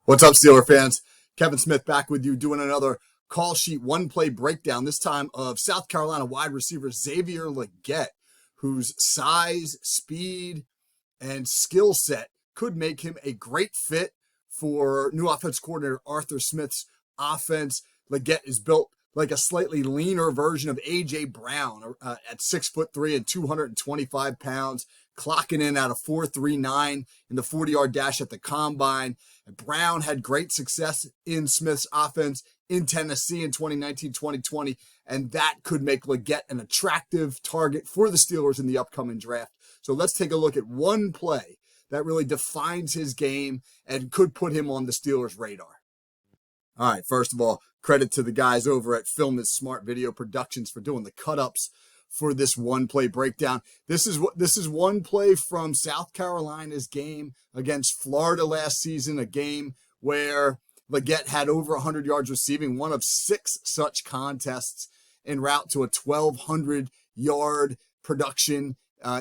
What's up, Steeler fans? Kevin Smith back with you doing another call sheet one-play breakdown, this time of South Carolina wide receiver Xavier Legette, whose size, speed, and skill set could make him a great fit for new offense coordinator Arthur Smith's offense. Legette is built like a slightly leaner version of A.J. Brown at 6'3" and 225 pounds, clocking in at a 4.39 in the 40-yard dash at the combine. Brown had great success in Smith's offense in Tennessee in 2019-2020, and that could make Legette an attractive target for the Steelers in the upcoming draft. So let's take a look at one play that really defines his game and could put him on the Steelers' radar. All right, first of all, credit to the guys over at Film is Smart Video Productions for doing the cut-ups for this one-play breakdown. This is one play from South Carolina's game against Florida last season, a game where Legette had over 100 yards receiving, one of 6 such contests en route to a 1,200-yard production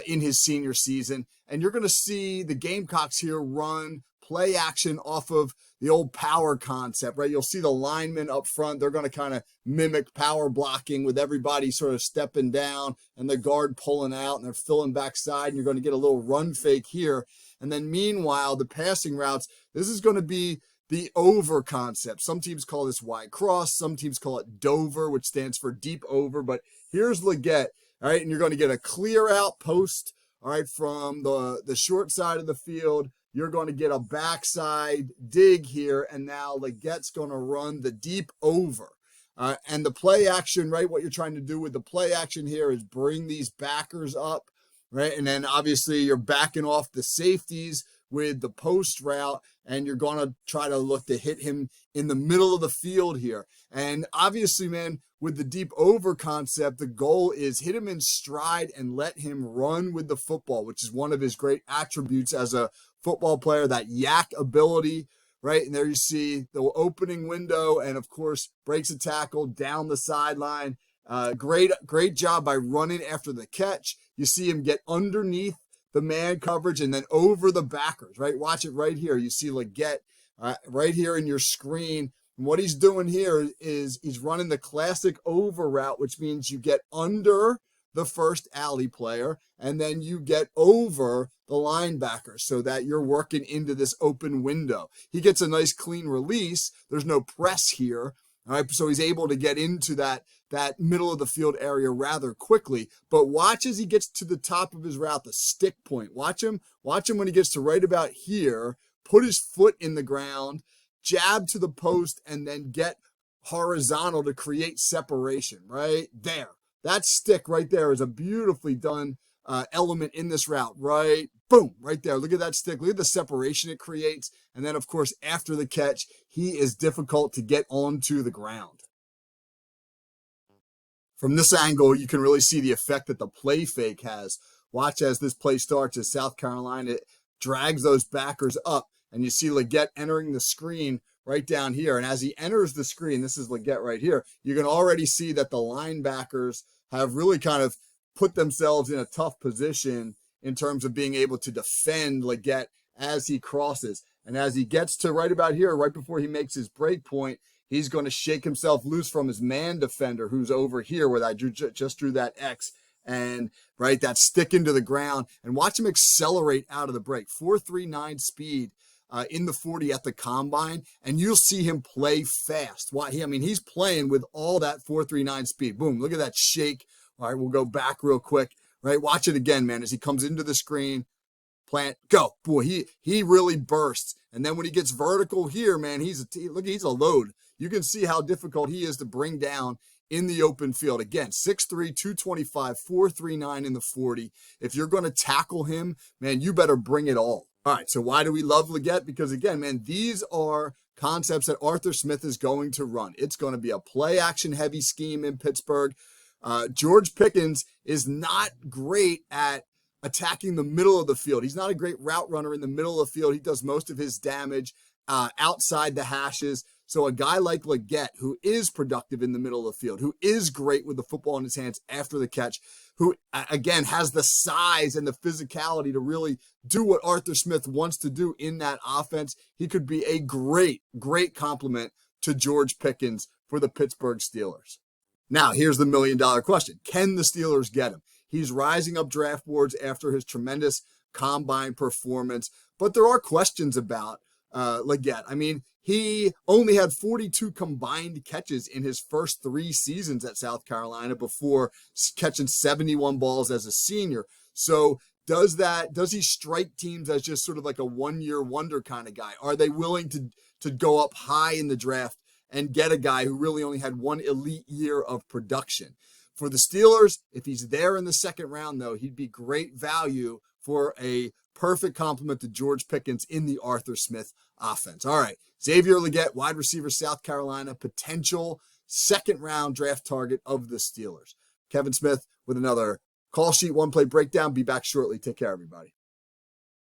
in his senior season. And you're going to see the Gamecocks here run play action off of the old power concept, right? You'll see the linemen up front. They're going to kind of mimic power blocking with everybody sort of stepping down and the guard pulling out and they're filling backside. And you're going to get a little run fake here. And then meanwhile, the passing routes, this is going to be the over concept. Some teams call this Y cross. Some teams call it Dover, which stands for deep over. But here's Legette, all right? And you're going to get a clear out post, all right, from the short side of the field. You're going to get a backside dig here, and now Legette's going to run the deep over. And the play action, right, what you're trying to do with the play action here is bring these backers up, right? And then obviously you're backing off the safeties with the post route, and you're going to try to look to hit him in the middle of the field here. And obviously, man, with the deep over concept, the goal is hit him in stride and let him run with the football, which is one of his great attributes as a football player, that yak ability, right? And there you see the opening window, and of course breaks a tackle down the sideline. Great job by running after the catch. You see him get underneath the man coverage and then over the backers, right? Watch it right here. You see Legette right here in your screen. And what he's doing here is he's running the classic over route, which means you get under the first alley player and then you get over the linebacker so that you're working into this open window. He gets a nice clean release. There's no press here. All right, so he's able to get into that middle of the field area rather quickly. But watch as he gets to the top of his route, the stick point. Watch him when he gets to right about here, put his foot in the ground, jab to the post, and then get horizontal to create separation right there. That stick right there is a beautifully done element in this route, right? Boom, right there. Look at that stick. Look at the separation it creates. And then, of course, after the catch, he is difficult to get onto the ground. From this angle, you can really see the effect that the play fake has. Watch as this play starts as South Carolina drags those backers up. And you see Legette entering the screen right down here. And as he enters the screen, this is Legette right here, you can already see that the linebackers have really kind of put themselves in a tough position in terms of being able to defend Legette as he crosses. And as he gets to right about here, right before he makes his break point, he's going to shake himself loose from his man defender who's over here where I just drew that X. And right, that stick into the ground. And watch him accelerate out of the break. 4.39 speed in the 40 at the combine. And you'll see him play fast. He's playing with all that 4.39 speed. Boom, look at that shake. All right, we'll go back real quick. Right, watch it again, man, as he comes into the screen. Plant, go. Boy, he really bursts. And then when he gets vertical here, man, he's a load. You can see how difficult he is to bring down in the open field. Again, 6'3", 225, 4.39 in the 40. If you're going to tackle him, man, you better bring it all. All right, so why do we love Legette? Because, again, man, these are concepts that Arthur Smith is going to run. It's going to be a play-action-heavy scheme in Pittsburgh. George Pickens is not great at attacking the middle of the field. He's not a great route runner in the middle of the field. He does most of his damage outside the hashes. So a guy like Legette, who is productive in the middle of the field, who is great with the football in his hands after the catch, who, again, has the size and the physicality to really do what Arthur Smith wants to do in that offense, he could be a great, great complement to George Pickens for the Pittsburgh Steelers. Now, here's the million-dollar question. Can the Steelers get him? He's rising up draft boards after his tremendous combine performance, but there are questions about Legette. I mean, he only had 42 combined catches in his first 3 seasons at South Carolina before catching 71 balls as a senior. So does he strike teams as just sort of like a one-year wonder kind of guy? Are they willing to go up high in the draft and get a guy who really only had one elite year of production? For the Steelers, if he's there in the second round, though, he'd be great value for a perfect complement to George Pickens in the Arthur Smith offense. All right, Xavier Legette, wide receiver, South Carolina, potential second-round draft target of the Steelers. Kevin Smith with another call sheet, one-play breakdown. Be back shortly. Take care, everybody.